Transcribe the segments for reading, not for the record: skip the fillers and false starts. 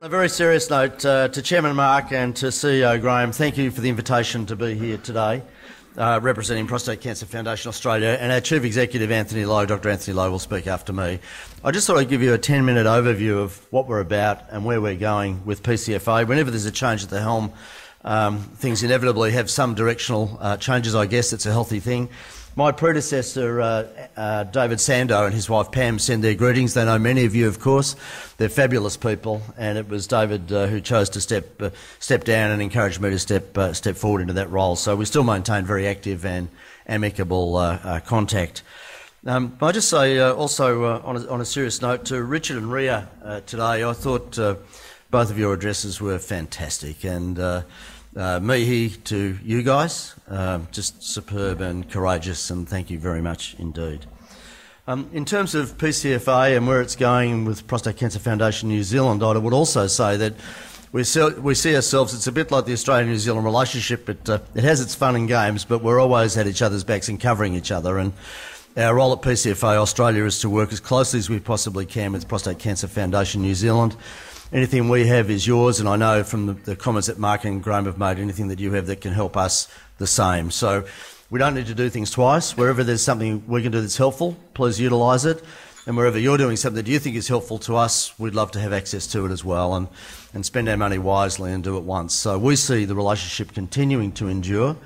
On a very serious note, to Chairman Mark and to CEO Graham, thank you for the invitation to be here today, representing Prostate Cancer Foundation Australia, and our Chief Executive, Anthony Lowe, Dr Anthony Lowe, will speak after me. I just thought I'd give you a 10-minute overview of what we're about and where we're going with PCFA. Whenever there's a change at the helm, things inevitably have some directional changes. I guess it's a healthy thing. My predecessor, David Sando, and his wife Pam send their greetings. They know many of you, of course. They're fabulous people, and it was David who chose to step down and encouraged me to step forward into that role. So we still maintain very active and amicable contact. I just say also on a serious note to Richard and Ria today, I thought both of your addresses were fantastic, and mihi to you guys, just superb and courageous, and thank you very much indeed. In terms of PCFA and where it's going with Prostate Cancer Foundation New Zealand, I would also say that we see ourselves, it's a bit like the Australian-New Zealand relationship. It has its fun and games, but we're always at each other's backs and covering each other. And our role at PCFA Australia is to work as closely as we possibly can with Prostate Cancer Foundation New Zealand. Anything we have is yours, and I know from the comments that Mark and Graham have made, anything that you have that can help us, the same. So we don't need to do things twice. Wherever there's something we can do that's helpful, please utilise it. And wherever you're doing something that you think is helpful to us, we'd love to have access to it as well, and spend our money wisely and do it once. So we see the relationship continuing to endure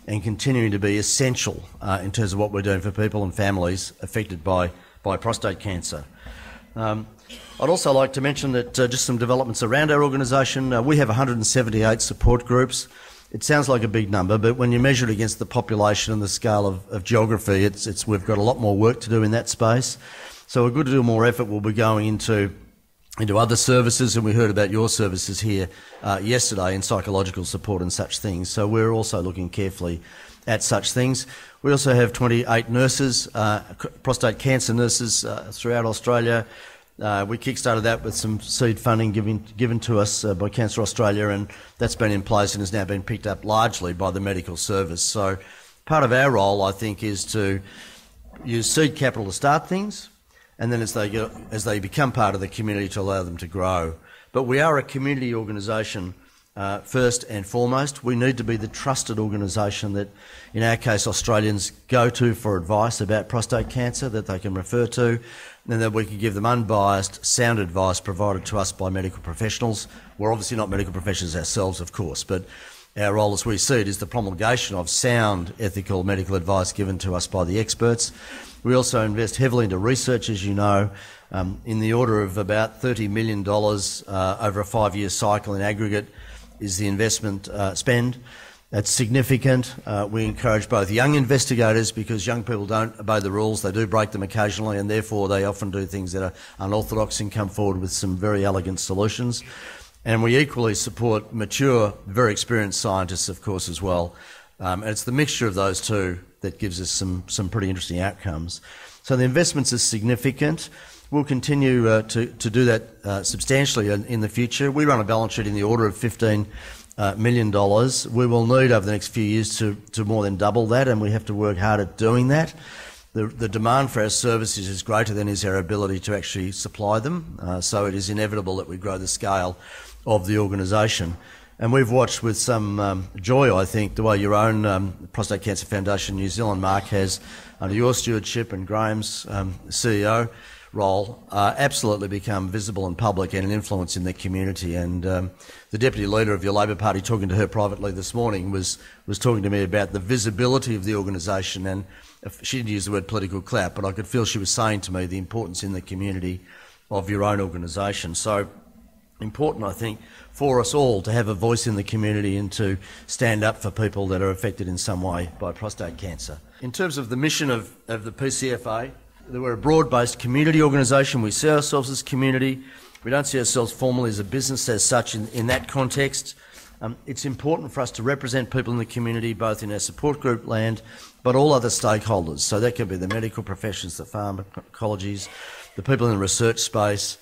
and continuing to be essential in terms of what we're doing for people and families affected by prostate cancer. I'd also like to mention that just some developments around our organisation. We have 178 support groups. It sounds like a big number, but when you measure it against the population and the scale of geography, we've got a lot more work to do in that space. So we're good to do more effort. We'll be going into other services, and we heard about your services here yesterday in psychological support and such things. So we're also looking carefully at such things. We also have 28 nurses, prostate cancer nurses throughout Australia. We kickstarted that with some seed funding given to us by Cancer Australia, and that's been in place and has now been picked up largely by the medical service. So part of our role, I think, is to use seed capital to start things, and then as they become part of the community, to allow them to grow. But we are a community organisation first and foremost. We need to be the trusted organisation that, in our case, Australians go to for advice about prostate cancer, that they can refer to, and that we can give them unbiased, sound advice provided to us by medical professionals. We're obviously not medical professionals ourselves, of course, but our role as we see it is the promulgation of sound, ethical medical advice given to us by the experts. We also invest heavily into research, as you know, in the order of about $30 million over a 5-year cycle in aggregate is the investment spend. That's significant. We encourage both young investigators, because young people don't obey the rules, they do break them occasionally, and therefore they often do things that are unorthodox and come forward with some very elegant solutions. And we equally support mature, very experienced scientists, of course, as well. And it's the mixture of those two that gives us some pretty interesting outcomes. So the investments are significant. We'll continue to do that substantially in the future. We run a balance sheet in the order of $15 million. We will need over the next few years to more than double that, and we have to work hard at doing that. The demand for our services is greater than is our ability to actually supply them, so it is inevitable that we grow the scale of the organisation. And we've watched with some joy, I think, the way your own Prostate Cancer Foundation New Zealand, Mark, has, under your stewardship and Graham's CEO role, absolutely become visible and public and an influence in the community. And the Deputy Leader of your Labor Party, talking to her privately this morning, was talking to me about the visibility of the organisation, and she didn't use the word political clout, but I could feel she was saying to me the importance in the community of your own organisation. So important, I think, for us all to have a voice in the community and to stand up for people that are affected in some way by prostate cancer. In terms of the mission of the PCFA, we're a broad-based community organisation. We see ourselves as community. We don't see ourselves formally as a business as such in that context. It's important for us to represent people in the community, both in our support group land, but all other stakeholders. So that could be the medical professions, the pharmacologies, the people in the research space,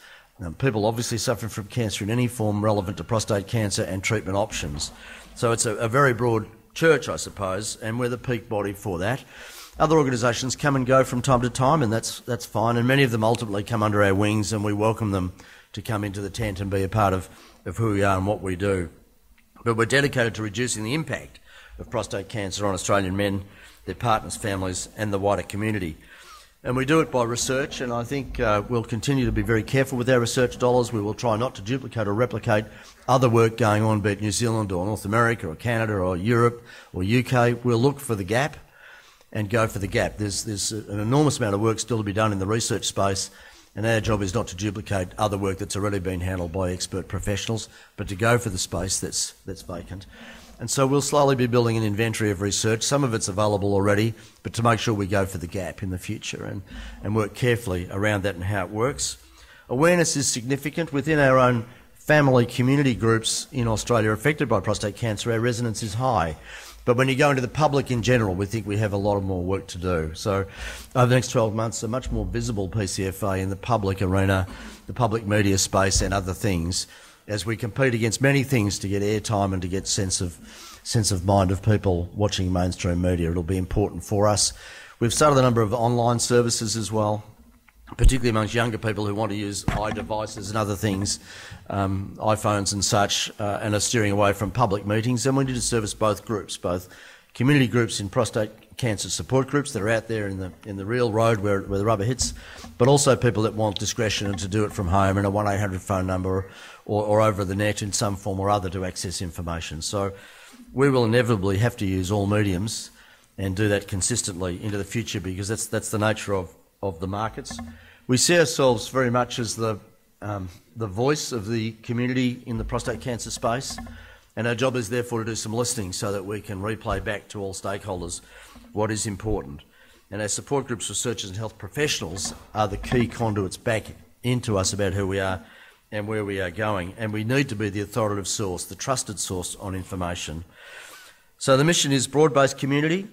people obviously suffering from cancer in any form relevant to prostate cancer, and treatment options. So it's a very broad church, I suppose, and we're the peak body for that. Other organisations come and go from time to time, and that's fine, and many of them ultimately come under our wings, and we welcome them to come into the tent and be a part of who we are and what we do. But we're dedicated to reducing the impact of prostate cancer on Australian men, their partners, families and the wider community. And we do it by research, and I think we'll continue to be very careful with our research dollars. We will try not to duplicate or replicate other work going on, be it New Zealand or North America or Canada or Europe or UK. We'll look for the gap and go for the gap. There's an enormous amount of work still to be done in the research space, and our job is not to duplicate other work that's already been handled by expert professionals, but to go for the space that's vacant. And so we'll slowly be building an inventory of research. Some of it's available already, but to make sure we go for the gap in the future and work carefully around that and how it works. Awareness is significant. Within our own family community groups in Australia affected by prostate cancer, our resonance is high. But when you go into the public in general, we think we have a lot more work to do. So over the next 12 months, a much more visible PCFA in the public arena, the public media space and other things, as we compete against many things to get airtime and to get sense of mind of people watching mainstream media. It'll be important for us. We've started a number of online services as well, particularly amongst younger people who want to use iDevices and other things, iPhones and such, and are steering away from public meetings. And we need to service both groups, both community groups in prostate cancer support groups that are out there in the real road where the rubber hits, but also people that want discretion and to do it from home and a 1-800 phone number or over the net in some form or other to access information. So we will inevitably have to use all mediums and do that consistently into the future, because that's the nature of the markets. We see ourselves very much as the voice of the community in the prostate cancer space, and our job is therefore to do some listening so that we can replay back to all stakeholders what is important. And our support groups, researchers and health professionals are the key conduits back into us about who we are and where we are going. And we need to be the authoritative source, the trusted source on information. So the mission is broad-based community,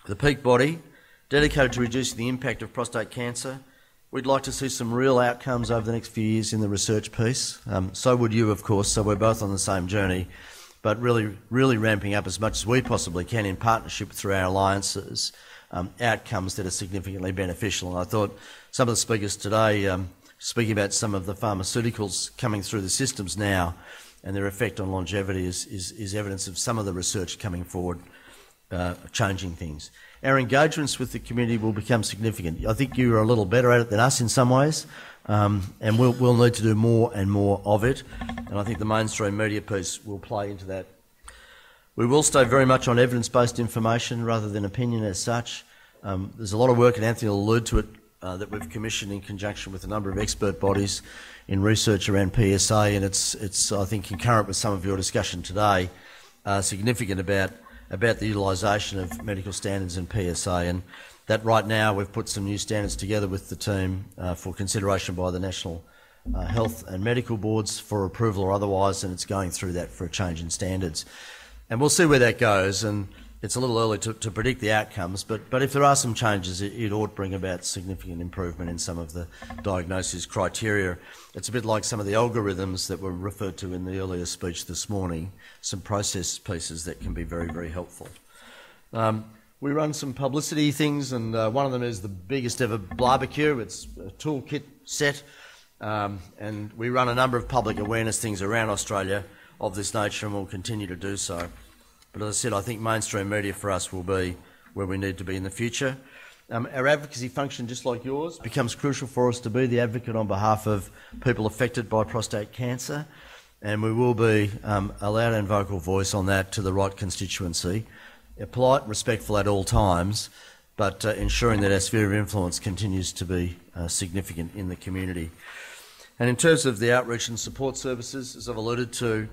the peak body, dedicated to reducing the impact of prostate cancer. We'd like to see some real outcomes over the next few years in the research piece. So would you, of course, so we're both on the same journey, but really ramping up as much as we possibly can in partnership through our alliances, outcomes that are significantly beneficial. And I thought some of the speakers today, speaking about some of the pharmaceuticals coming through the systems now and their effect on longevity is evidence of some of the research coming forward, changing things. Our engagements with the community will become significant. I think you are a little better at it than us in some ways, and we'll need to do more and more of it, and I think the mainstream media piece will play into that. We will stay very much on evidence-based information rather than opinion as such. There's a lot of work, and Anthony will allude to it, that we've commissioned in conjunction with a number of expert bodies in research around PSA, and it's I think concurrent with some of your discussion today, significant about the utilisation of medical standards and PSA, and that right now we've put some new standards together with the team for consideration by the National Health and Medical Boards for approval or otherwise, and it's going through that for a change in standards. And we'll see where that goes, and it's a little early to predict the outcomes, but if there are some changes, it ought to bring about significant improvement in some of the diagnosis criteria. It's a bit like some of the algorithms that were referred to in the earlier speech this morning, some process pieces that can be very, very helpful. We run some publicity things, and one of them is the biggest ever barbecue. It's a toolkit set, and we run a number of public awareness things around Australia of this nature, and we'll continue to do so. But as I said, I think mainstream media for us will be where we need to be in the future. Our advocacy function, just like yours, becomes crucial for us to be the advocate on behalf of people affected by prostate cancer, and we will be a loud and vocal voice on that to the right constituency, polite and respectful at all times, but ensuring that our sphere of influence continues to be significant in the community. And in terms of the outreach and support services, as I've alluded to,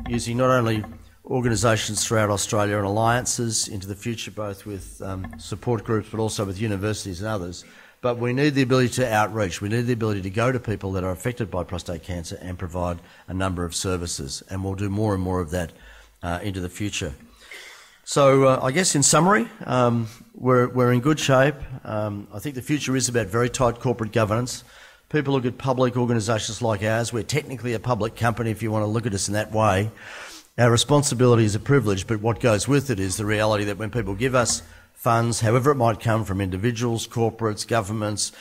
using not only organisations throughout Australia and alliances into the future, both with support groups but also with universities and others. But we need the ability to outreach. We need the ability to go to people that are affected by prostate cancer and provide a number of services, and we'll do more and more of that into the future. So I guess in summary, we're in good shape. I think the future is about very tight corporate governance. People look at public organisations like ours. We're technically a public company if you want to look at us in that way. Our responsibility is a privilege, but what goes with it is the reality that when people give us funds, however it might come from individuals, corporates, governments,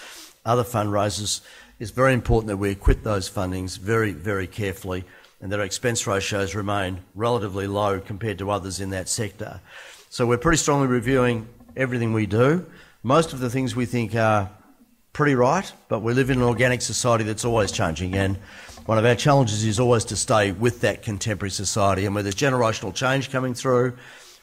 other fundraisers, it's very important that we acquit those fundings very, very carefully and that our expense ratios remain relatively low compared to others in that sector. So we're pretty strongly reviewing everything we do. Most of the things we think are pretty right, but we live in an organic society that's always changing, and one of our challenges is always to stay with that contemporary society, and where there's generational change coming through,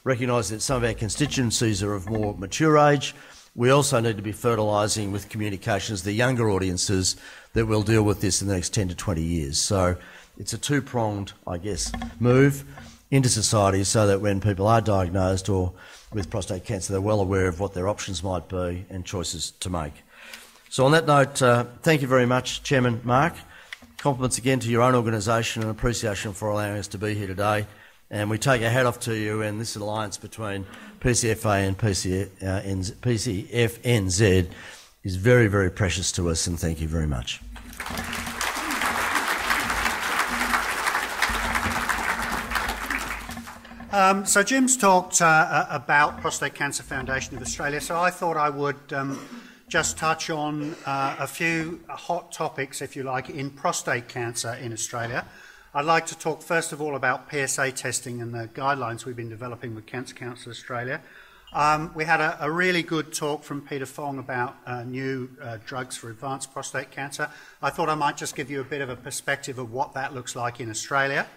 recognising that some of our constituencies are of more mature age, we also need to be fertilising with communications the younger audiences that will deal with this in the next 10 to 20 years. So it's a two-pronged, I guess, move into society so that when people are diagnosed or with prostate cancer, they're well aware of what their options might be and choices to make. So on that note, thank you very much, Chairman Mark. Compliments again to your own organisation and appreciation for allowing us to be here today. And we take our hat off to you, and this alliance between PCFA and PCFNZ is very, very precious to us, and thank you very much. So Jim's talked about Prostate Cancer Foundation of Australia, so I thought I would just touch on a few hot topics, if you like, in prostate cancer in Australia. I'd like to talk first of all about PSA testing and the guidelines we've been developing with Cancer Council Australia. We had a really good talk from Peter Fong about new drugs for advanced prostate cancer. I thought I might just give you a bit of a perspective of what that looks like in Australia.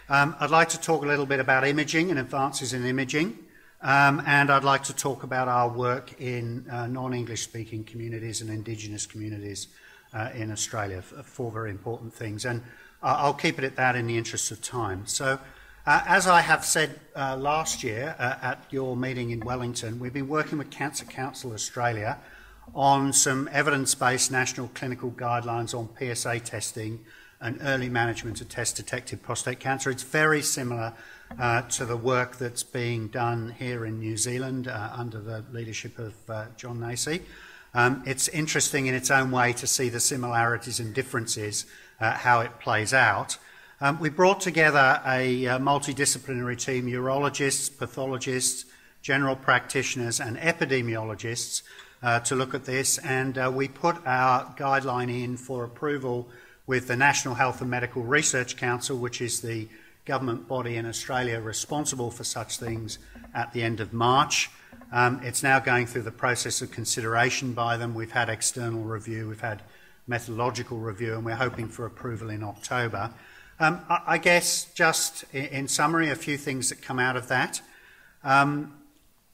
I'd like to talk a little bit about imaging and advances in imaging, and I'd like to talk about our work in non-English speaking communities and Indigenous communities in Australia, four very important things. And I'll keep it at that in the interest of time. So, as I have said last year at your meeting in Wellington, we've been working with Cancer Council Australia on some evidence-based national clinical guidelines on PSA testing and early management of test-detected prostate cancer. It's very similar to the work that's being done here in New Zealand under the leadership of John Nacey. It's interesting in its own way to see the similarities and differences, how it plays out. We brought together a multidisciplinary team, urologists, pathologists, general practitioners and epidemiologists to look at this, and we put our guideline in for approval with the National Health and Medical Research Council, which is the government body in Australia responsible for such things, at the end of March. It's now going through the process of consideration by them. We've had external review, we've had methodological review, and we're hoping for approval in October. I guess just in summary, a few things that come out of that. The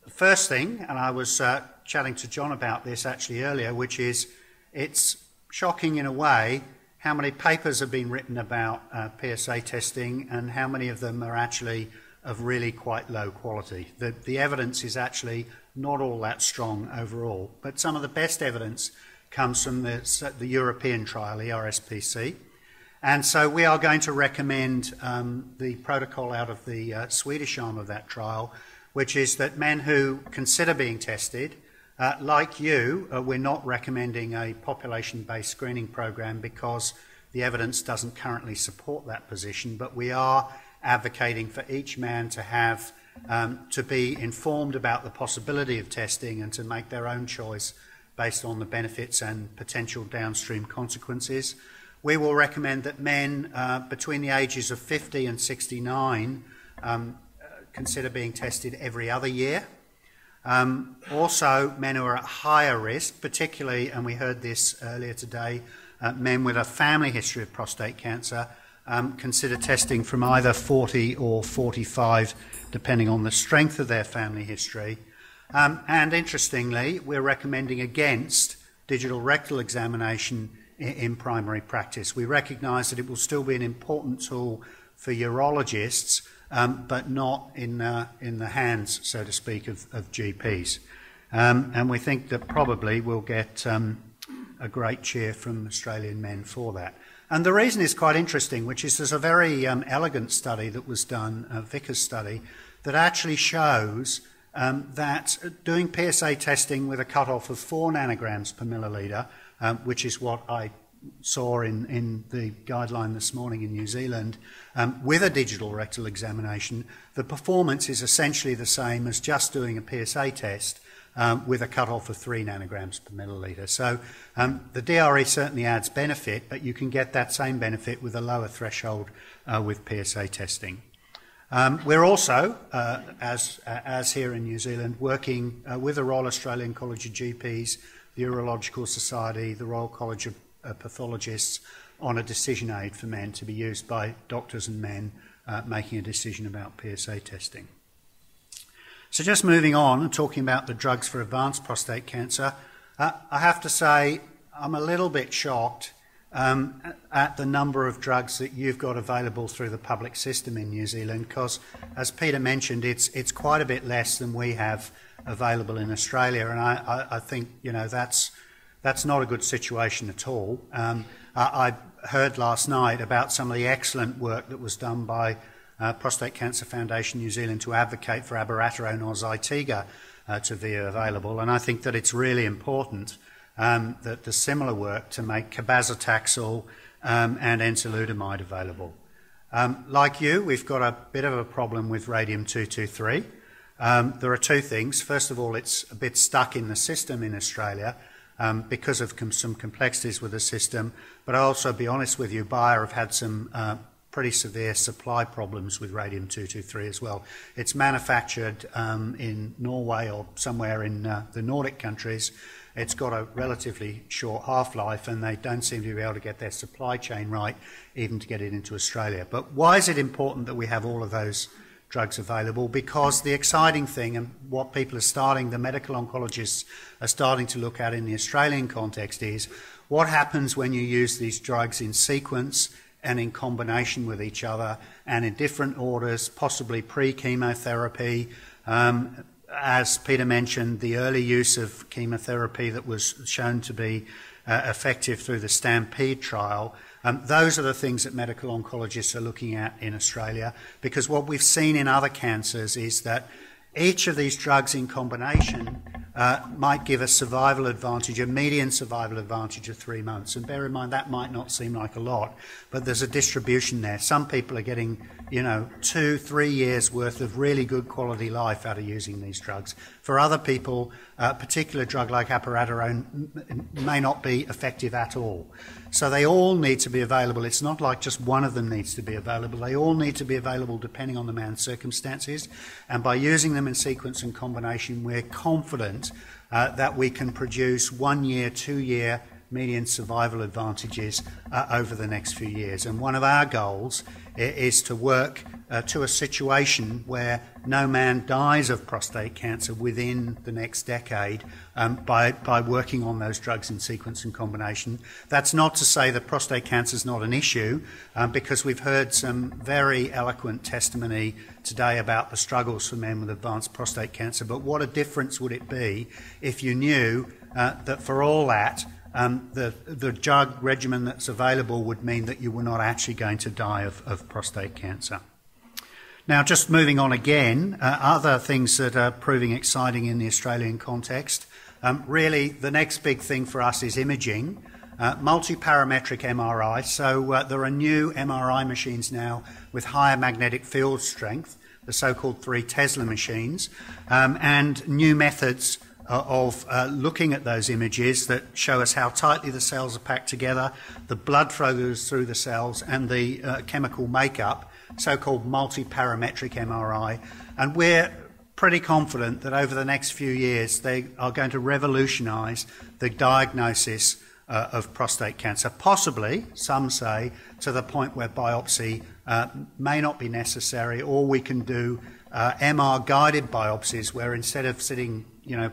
first thing, and I was chatting to John about this actually earlier, which is it's shocking in a way how many papers have been written about PSA testing and how many of them are actually of really quite low quality. The evidence is actually not all that strong overall, but some of the best evidence comes from the European trial, the RSPC. And so we are going to recommend the protocol out of the Swedish arm of that trial, which is that men who consider being tested, like you, we're not recommending a population-based screening program because the evidence doesn't currently support that position, but we are advocating for each man to have to be informed about the possibility of testing and to make their own choice based on the benefits and potential downstream consequences. We will recommend that men between the ages of 50 and 69 consider being tested every other year. Also, men who are at higher risk, particularly, and we heard this earlier today, men with a family history of prostate cancer, consider testing from either 40 or 45, depending on the strength of their family history. And interestingly, we're recommending against digital rectal examination in primary practice. We recognise that it will still be an important tool for urologists, but not in the hands, so to speak, of GPs. And we think that probably we'll get a great cheer from Australian men for that. And the reason is quite interesting, which is there's a very elegant study that was done, a Vickers study, that actually shows that doing PSA testing with a cutoff of 4 nanograms per milliliter, which is what I saw in the guideline this morning in New Zealand, with a digital rectal examination, the performance is essentially the same as just doing a PSA test, with a cut-off of 3 nanograms per millilitre. So the DRE certainly adds benefit, but you can get that same benefit with a lower threshold with PSA testing. We're also, as here in New Zealand, working with the Royal Australian College of GPs, the Urological Society, the Royal College of Pathologists on a decision aid for men to be used by doctors and men making a decision about PSA testing. So just moving on and talking about the drugs for advanced prostate cancer, I have to say I'm a little bit shocked at the number of drugs that you've got available through the public system in New Zealand, because, as Peter mentioned, it's quite a bit less than we have available in Australia, and I think, you know, that's not a good situation at all. I heard last night about some of the excellent work that was done by Prostate Cancer Foundation New Zealand to advocate for abiraterone or Zytiga to be available, and I think that it's really important that the similar work to make cabazitaxel and enzalutamide available. Like you, we've got a bit of a problem with radium-223. There are two things. First of all, it's a bit stuck in the system in Australia because of some complexities with the system, but I'll also be honest with you, Bayer have had some pretty severe supply problems with radium-223 as well. It's manufactured in Norway or somewhere in the Nordic countries. It's got a relatively short half-life, and they don't seem to be able to get their supply chain right even to get it into Australia. But why is it important that we have all of those drugs available? Because the exciting thing, and what people are starting, the medical oncologists are starting to look at in the Australian context, is what happens when you use these drugs in sequence and in combination with each other and in different orders, possibly pre-chemotherapy. As Peter mentioned, the early use of chemotherapy that was shown to be effective through the Stampede trial, those are the things that medical oncologists are looking at in Australia, because what we've seen in other cancers is that each of these drugs in combination might give a survival advantage, a median survival advantage of 3 months. And bear in mind, that might not seem like a lot, but there's a distribution there. Some people are getting, 2-3 years worth of really good quality life out of using these drugs. For other people, a particular drug like abiraterone may not be effective at all. So they all need to be available. It's not like just one of them needs to be available. They all need to be available depending on the man's circumstances. And by using them in sequence and combination, we're confident that we can produce 1 year, 2 year median survival advantages over the next few years. And one of our goals is to work to a situation where no man dies of prostate cancer within the next decade by working on those drugs in sequence and combination. That's not to say that prostate cancer is not an issue, because we've heard some very eloquent testimony today about the struggles for men with advanced prostate cancer. But what a difference would it be if you knew that for all that, the drug regimen that's available would mean that you were not actually going to die of prostate cancer. Now, just moving on again, other things that are proving exciting in the Australian context. Really, the next big thing for us is imaging, multiparametric MRI. So there are new MRI machines now with higher magnetic field strength, the so-called 3 Tesla machines, and new methods of looking at those images that show us how tightly the cells are packed together, the blood flow goes through the cells, and the chemical makeup, so-called multiparametric MRI. And we're pretty confident that over the next few years they are going to revolutionise the diagnosis of prostate cancer, possibly, some say, to the point where biopsy may not be necessary, or we can do MR-guided biopsies where instead of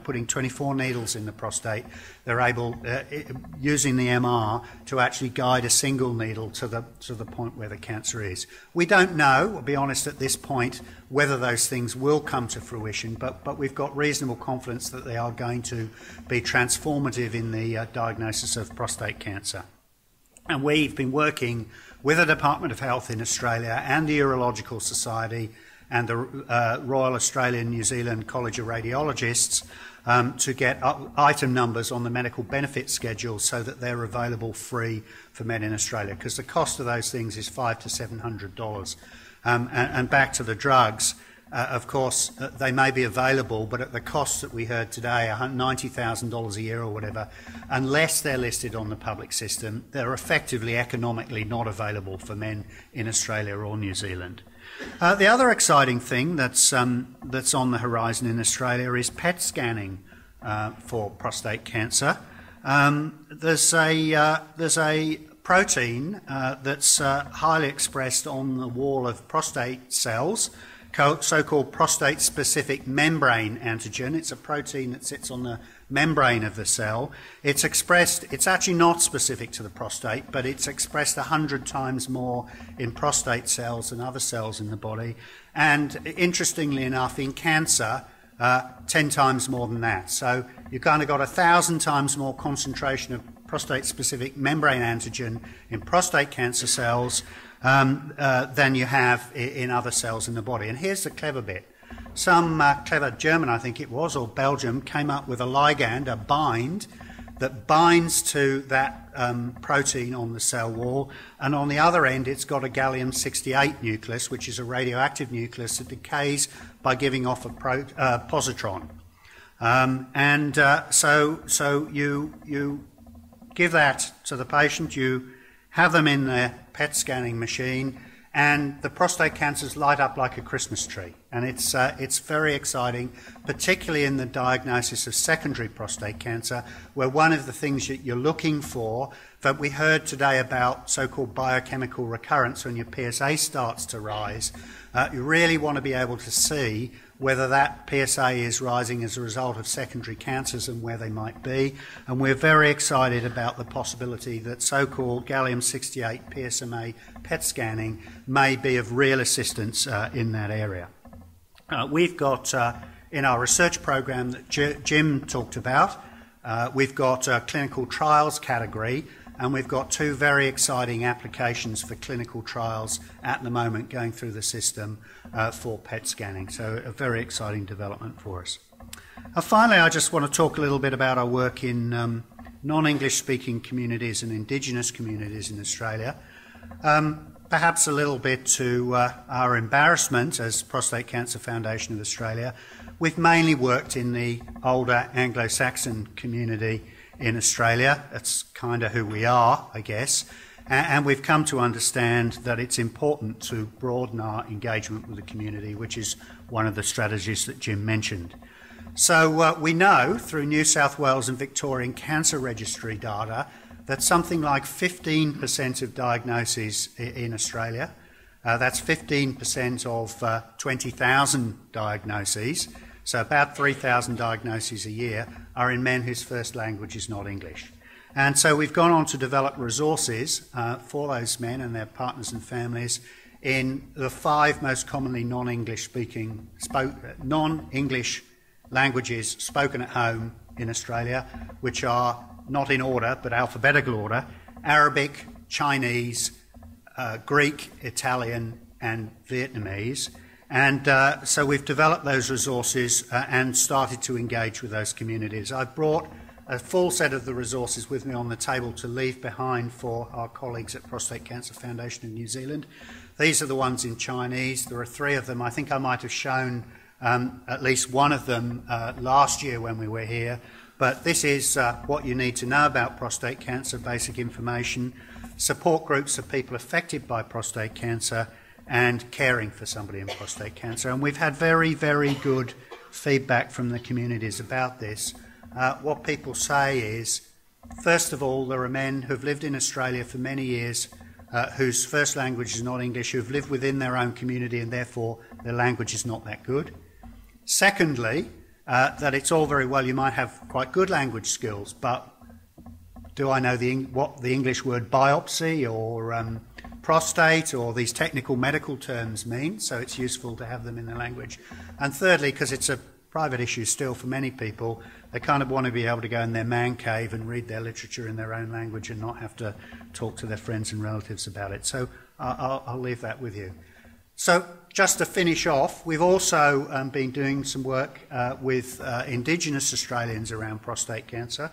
putting 24 needles in the prostate, they're able, using the MR, to actually guide a single needle to the point where the cancer is. We don't know, I'll be honest at this point, whether those things will come to fruition, but we've got reasonable confidence that they are going to be transformative in the diagnosis of prostate cancer. And we've been working with the Department of Health in Australia and the Urological Society and the Royal Australian New Zealand College of Radiologists to get item numbers on the medical benefit schedule so that they're available free for men in Australia, because the cost of those things is $500 to $700. And back to the drugs, Of course, they may be available, but at the cost that we heard today, $90,000 a year or whatever, unless they're listed on the public system, they're effectively economically not available for men in Australia or New Zealand. The other exciting thing that's on the horizon in Australia is PET scanning for prostate cancer. There's a protein that's highly expressed on the wall of prostate cells, so-called prostate-specific membrane antigen. It's a protein that sits on the membrane of the cell. It's actually not specific to the prostate, but it's expressed 100 times more in prostate cells than other cells in the body. And interestingly enough, in cancer, 10 times more than that. So you've kind of got 1,000 times more concentration of prostate-specific membrane antigen in prostate cancer cells than you have in other cells in the body. And here's the clever bit. Some clever German, I think it was, or Belgium, came up with a ligand, a bind, that binds to that protein on the cell wall, and on the other end it's got a gallium-68 nucleus, which is a radioactive nucleus that decays by giving off a positron. So you give that to the patient, you have them in the PET scanning machine, and the prostate cancers light up like a Christmas tree. And it's very exciting, particularly in the diagnosis of secondary prostate cancer, where one of the things that you're looking for, that we heard today about so-called biochemical recurrence, when your PSA starts to rise, you really want to be able to see whether that PSA is rising as a result of secondary cancers and where they might be. And we're very excited about the possibility that so-called gallium-68 PSMA PET scanning may be of real assistance in that area. We've got, in our research program that Jim talked about, we've got a clinical trials category, and we've got 2 very exciting applications for clinical trials at the moment going through the system for PET scanning. So a very exciting development for us. Finally, I just want to talk a little bit about our work in non-English speaking communities and Indigenous communities in Australia. Perhaps a little bit to our embarrassment as Prostate Cancer Foundation of Australia, we've mainly worked in the older Anglo-Saxon community in Australia. That's kind of who we are, I guess. And we've come to understand that it's important to broaden our engagement with the community, which is one of the strategies that Jim mentioned. So we know through New South Wales and Victorian Cancer Registry data that something like 15% of diagnoses in Australia, that's 15% of 20,000 diagnoses, so about 3,000 diagnoses a year, are in men whose first language is not English. And so we've gone on to develop resources for those men and their partners and families in the 5 most commonly non-English languages spoken at home in Australia, which are not in order, but alphabetical order: Arabic, Chinese, Greek, Italian, and Vietnamese. And so we've developed those resources and started to engage with those communities. I've brought a full set of the resources with me on the table to leave behind for our colleagues at Prostate Cancer Foundation in New Zealand. These are the ones in Chinese. There are 3 of them. I think I might have shown at least one of them last year when we were here. But this is what you need to know about prostate cancer, basic information, support groups of people affected by prostate cancer, and caring for somebody in prostate cancer. And we've had very, very good feedback from the communities about this. What people say is, first of all, there are men who've lived in Australia for many years whose first language is not English, who've lived within their own community and therefore their language is not that good. Secondly, that it's all very well, you might have quite good language skills, but do I know what the English word biopsy or prostate or these technical medical terms mean? So it's useful to have them in the language. And thirdly, because it's a private issue still for many people, they kind of want to be able to go in their man cave and read their literature in their own language and not have to talk to their friends and relatives about it. So I'll leave that with you. So just to finish off, we've also been doing some work with Indigenous Australians around prostate cancer.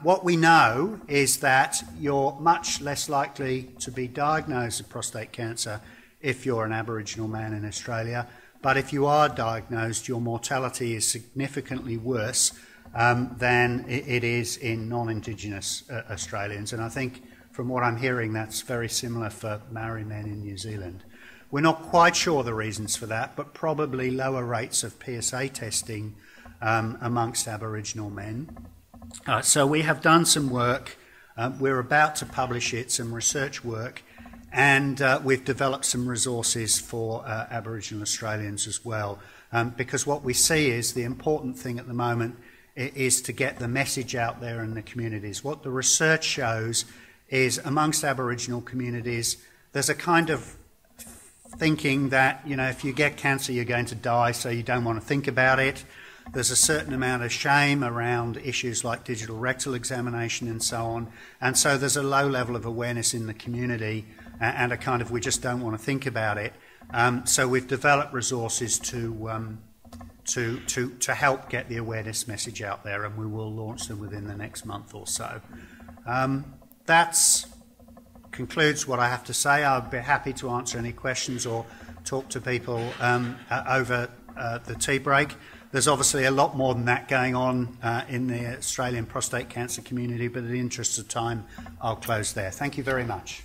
What we know is that you're much less likely to be diagnosed with prostate cancer if you're an Aboriginal man in Australia, but if you are diagnosed, your mortality is significantly worse than it is in non-Indigenous Australians. And I think from what I'm hearing, that's very similar for Maori men in New Zealand. We're not quite sure the reasons for that, but probably lower rates of PSA testing amongst Aboriginal men. So we have done some work. We're about to publish it, some research work, and we've developed some resources for Aboriginal Australians as well. Because what we see is the important thing at the moment is to get the message out there in the communities. What the research shows is amongst Aboriginal communities, there's a kind of thinking that, you know, if you get cancer, you're going to die, so you don't want to think about it. There's a certain amount of shame around issues like digital rectal examination and so on. And so there's a low level of awareness in the community and a kind of, we just don't want to think about it. So we've developed resources to help get the awareness message out there, and we will launch them within the next month or so. That concludes what I have to say. I'd be happy to answer any questions or talk to people over the tea break. There's obviously a lot more than that going on in the Australian prostate cancer community, but in the interest of time, I'll close there. Thank you very much.